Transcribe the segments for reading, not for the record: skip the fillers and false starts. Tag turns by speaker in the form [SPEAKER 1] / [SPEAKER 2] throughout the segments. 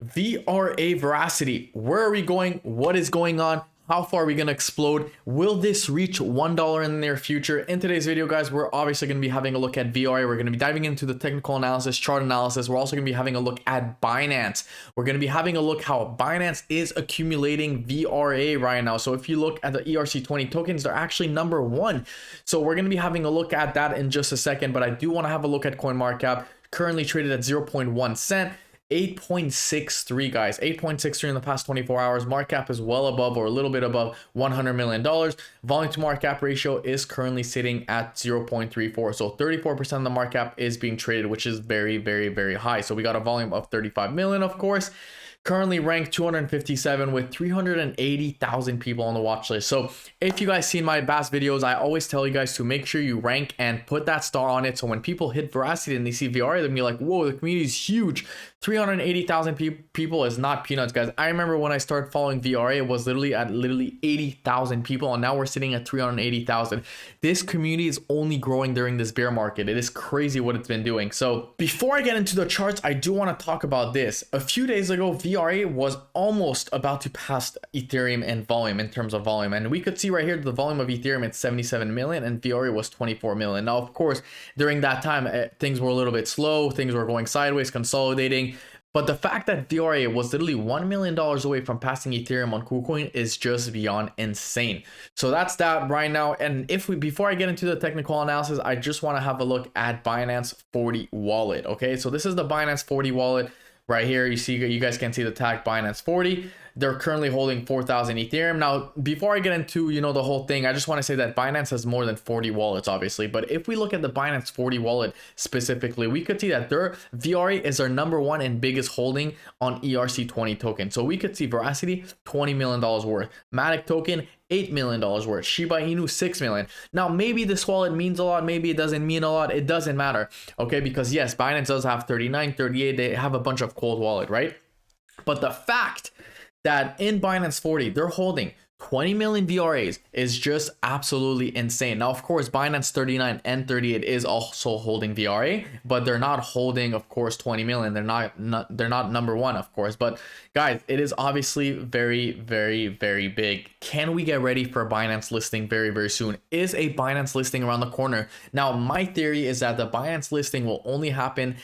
[SPEAKER 1] VRA Veracity. Where are we going? What is going on? How far are we going to explode? Will this reach $1 in the near future? In today's video, guys, we're obviously going to be having a look at VRA. We're going to be diving into the technical analysis, chart analysis. We're also going to be having a look at Binance. We're going to be having a look how Binance is accumulating VRA right now. So if you look at the ERC20 tokens, they're actually number one. So we're going to be having a look at that in just a second. But I do want to have a look at CoinMarketCap, currently traded at 0.1 cent. 8.63 guys, 8.63 in the past 24 hours. Market cap is well above or a little bit above $100 million. Volume to market cap ratio is currently sitting at 0.34. So 34% of the market cap is being traded, which is very, very, very high. So we got a volume of 35 million, of course. Currently ranked 257 with 380,000 people on the watch list. So if you guys seen my past videos, I always tell you guys to make sure you rank and put that star on it. So when people hit Veracity and they see VRA, they'll be like, whoa, the community is huge. 380,000 people is not peanuts, guys. I remember when I started following VRA, it was literally at 80,000 people, and now we're sitting at 380,000. This community is only growing during this bear market. It is crazy what it's been doing. So before I get into the charts, I do want to talk about this. A few days ago, VRA was almost about to pass Ethereum in volume, in terms of volume, and we could see right here the volume of Ethereum at 77 million and VRA was 24 million. Now, of course, during that time, things were a little bit slow. Things were going sideways, consolidating. But the fact that VRA was literally $1 million away from passing Ethereum on KuCoin is just beyond insane. So that's that right now. And before I get into the technical analysis, I just want to have a look at Binance 40 wallet. Okay, so this is the Binance 40 wallet right here. You guys can see the tag Binance 40. They're currently holding 4,000 Ethereum. Now, before I get into, the whole thing, I just want to say that Binance has more than 40 wallets, obviously. But if we look at the Binance 40 wallet specifically, we could see that their VRA is their number one and biggest holding on ERC20 token. So we could see Veracity, $20 million worth. Matic token, $8 million worth. Shiba Inu, $6 million. Now, maybe this wallet means a lot. Maybe it doesn't mean a lot. It doesn't matter. Okay, because yes, Binance does have 39, 38. They have a bunch of cold wallet, right? But the fact that in Binance 40, they're holding 20 million VRAs is just absolutely insane. Now, of course, Binance 39 and 38 is also holding VRA, but they're not holding, of course, 20 million. They're not number one, of course. But guys, it is obviously very, very, very big. Can we get ready for a Binance listing very, very soon? Is a Binance listing around the corner? Now, my theory is that the Binance listing will only happen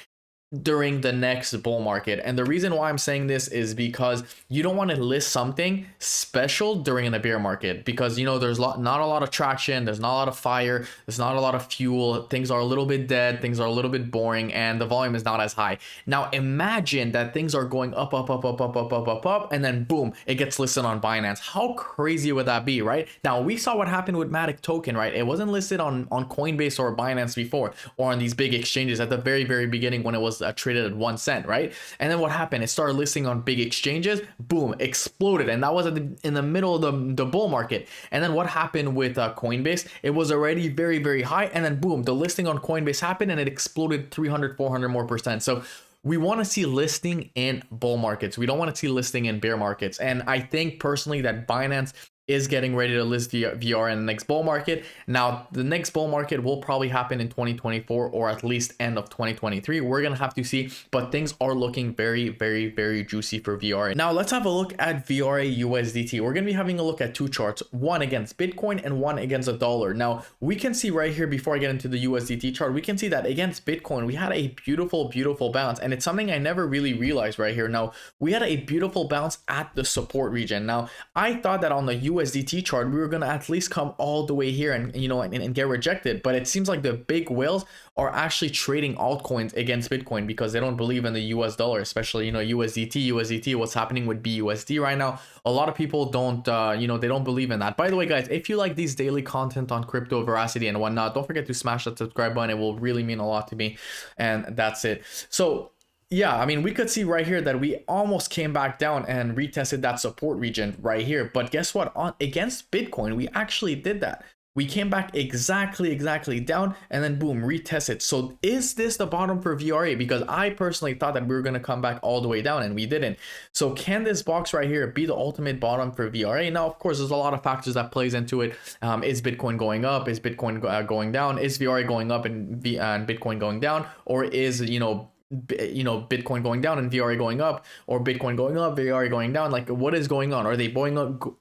[SPEAKER 1] during the next bull market. And the reason why I'm saying this is because you don't want to list something special during a bear market, because there's not a lot of traction, there's not a lot of fire, there's not a lot of fuel, things are a little bit dead, things are a little bit boring, and the volume is not as high. Now imagine that things are going up, and then boom, it gets listed on Binance. How crazy would that be, right? Now we saw what happened with Matic token, right? It wasn't listed on Coinbase or Binance before, or on these big exchanges at the very, very beginning when it was traded at 1 cent, right? And then what happened? It started listing on big exchanges, boom, exploded, and that was in the middle of the bull market. And then what happened with Coinbase? It was already very, very high, and then boom, the listing on Coinbase happened, and it exploded 300, 400 more percent. So we want to see listing in bull markets. We don't want to see listing in bear markets. And I think personally that Binance is getting ready to list VR in the next bull market. Now, the next bull market will probably happen in 2024 or at least end of 2023. We're going to have to see, but things are looking very, very, very juicy for VRA. Now, let's have a look at VRA USDT. We're going to be having a look at two charts, one against Bitcoin and one against a dollar. Now, we can see right here, before I get into the USDT chart, we can see that against Bitcoin, we had a beautiful, beautiful bounce. And it's something I never really realized right here. Now, we had a beautiful bounce at the support region. Now, I thought that on the USDT chart, we were going to at least come all the way here and get rejected. But it seems like the big whales are actually trading altcoins against Bitcoin because they don't believe in the US dollar, especially, USDT, what's happening with BUSD right now. A lot of people don't, they don't believe in that. By the way, guys, if you like these daily content on crypto, Veracity and whatnot, don't forget to smash that subscribe button. It will really mean a lot to me. And that's it. So yeah, I mean, we could see right here that we almost came back down and retested that support region right here. But guess what? Against Bitcoin, we actually did that. We came back exactly down and then boom, retested. So is this the bottom for VRA? Because I personally thought that we were going to come back all the way down and we didn't. So can this box right here be the ultimate bottom for VRA? Now, of course, there's a lot of factors that plays into it. Is Bitcoin going up? Is Bitcoin going down? Is VRA going up and Bitcoin going down? Or is, you know, Bitcoin going down and VRA going up, or Bitcoin going up, VRA going down? Like, what is going on? Are they going up?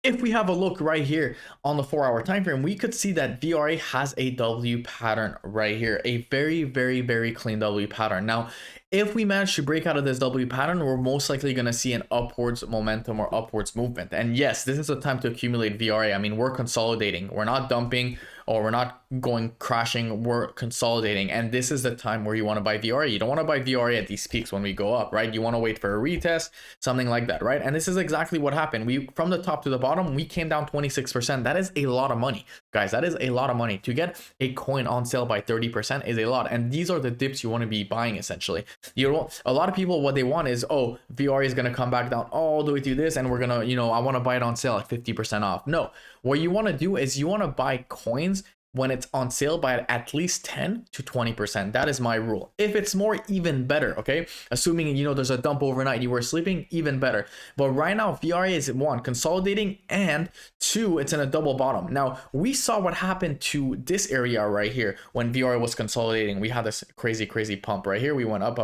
[SPEAKER 1] If we have a look right here on the 4-hour time frame, we could see that VRA has a W pattern right here, a very clean W pattern. Now, if we manage to break out of this W pattern, we're most likely going to see an upwards momentum or upwards movement. And yes, this is a time to accumulate VRA. I mean, we're consolidating, we're not dumping, or we're not going crashing, we're consolidating. And this is the time where you want to buy VRA. You don't want to buy VRA at these peaks when we go up, right? You want to wait for a retest, something like that, right? And this is exactly what happened. We, from the top to the bottom, we came down 26%. That is a lot of money, guys. That is a lot of money. To get a coin on sale by 30% is a lot. And these are the dips you want to be buying, essentially. You don't, a lot of people, what they want is, oh, VRA is going to come back down all the way to this, and we're going to, you know, I want to buy it on sale at 50% off. No, what you want to do is you want to buy coins when it's on sale by at least 10 to 20%. That is my rule. If it's more, even better, okay? Assuming, you know, there's a dump overnight, you were sleeping, even better. But right now, VRA is 1, consolidating, and 2, it's in a double bottom. Now, we saw what happened to this area right here when VRA was consolidating. We had this crazy pump right here. We went up,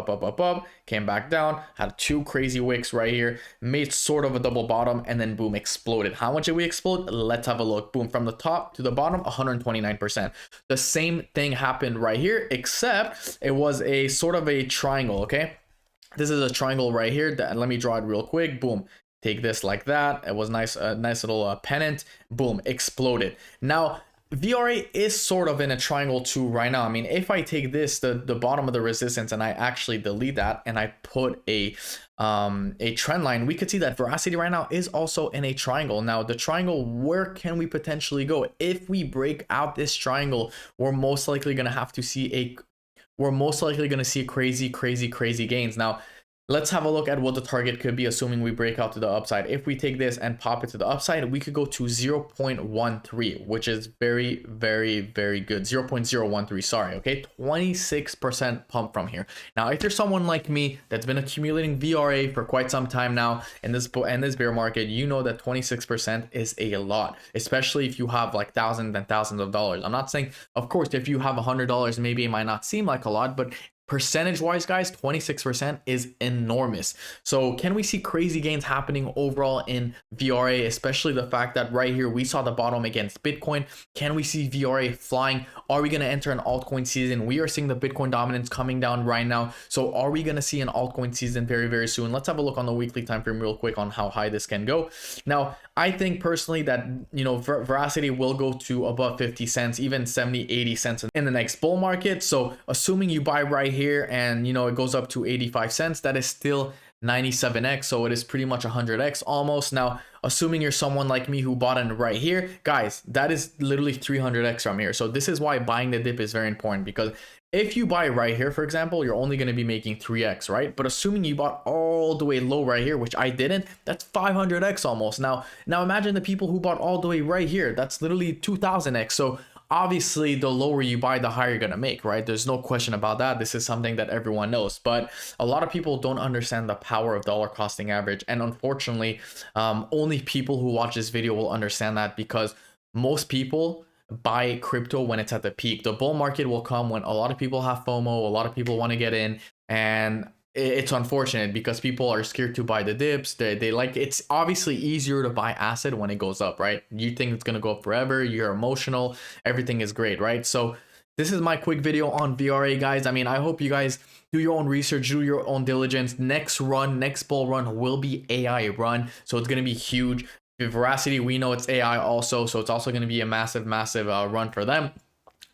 [SPEAKER 1] came back down, had 2 crazy wicks right here, made sort of a double bottom, and then boom, exploded. How much did we explode? Let's have a look. Boom, from the top to the bottom, 129%. The same thing happened right here, except it was a sort of a triangle. Okay, this is a triangle right here. Let me draw it real quick. Boom, take this like that. It was nice, a nice little pennant. Boom, exploded. Now VRA is sort of in a triangle too right now. I mean, if I take this, the bottom of the resistance, and I actually delete that and I put a trend line, we could see that Verasity right now is also in a triangle. Now, the triangle, where can we potentially go? If we break out this triangle, we're most likely going to have to see crazy gains. Now, let's have a look at what the target could be, assuming we break out to the upside. If we take this and pop it to the upside, we could go to 0.13, which is very good. 0.013, sorry, okay? 26% pump from here. Now, if you're someone like me that's been accumulating VRA for quite some time now in this bear market, you know that 26% is a lot, especially if you have like thousands and thousands of dollars. I'm not saying, of course, if you have $100, maybe it might not seem like a lot, but percentage wise, guys, 26% is enormous. So can we see crazy gains happening overall in VRA, especially the fact that right here we saw the bottom against Bitcoin? Can we see VRA flying? Are we going to enter an altcoin season? We are seeing the Bitcoin dominance coming down right now. So are we going to see an altcoin season very soon? Let's have a look on the weekly time frame real quick on how high this can go. Now, I think personally that, you know, Verasity will go to above 50 cents, even 70, 80 cents in the next bull market. So assuming you buy right here and, you know, it goes up to 85 cents, that is still 97x. So it is pretty much 100x almost. Now, assuming you're someone like me who bought in right here, guys, that is literally 300x from here. So this is why buying the dip is very important, because if you buy right here, for example, you're only going to be making 3x, right? But assuming you bought all the way low right here, which I didn't, that's 500x almost. Now imagine the people who bought all the way right here. That's literally 2000x. So obviously, the lower you buy, the higher you're going to make, right? There's no question about that. This is something that everyone knows. But a lot of people don't understand the power of dollar costing average. And unfortunately, only people who watch this video will understand that, because most people buy crypto when it's at the peak. The bull market will come when a lot of people have FOMO, a lot of people want to get in, and it's unfortunate because people are scared to buy the dips. They like, it's obviously easier to buy asset when it goes up, right? You think it's going to go up forever, you're emotional, everything is great, right? So this is my quick video on VRA, guys. I mean, I hope you guys do your own research, do your own diligence. Next bull run will be AI run, so it's going to be huge. Verasity, we know it's AI also, so it's also going to be a massive run for them.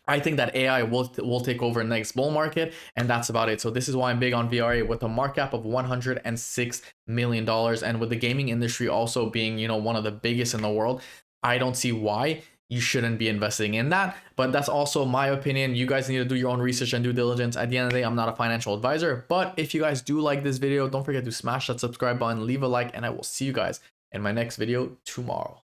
[SPEAKER 1] I think that AI will take over next bull market, and that's about it. So this is why I'm big on VRA, with a market cap of $106 million, and with the gaming industry also being, you know, one of the biggest in the world. I don't see why you shouldn't be investing in that, but that's also my opinion. You guys need to do your own research and due diligence. At the end of the day, I'm not a financial advisor, but if you guys do like this video, don't forget to smash that subscribe button, leave a like, and I will see you guys in my next video tomorrow.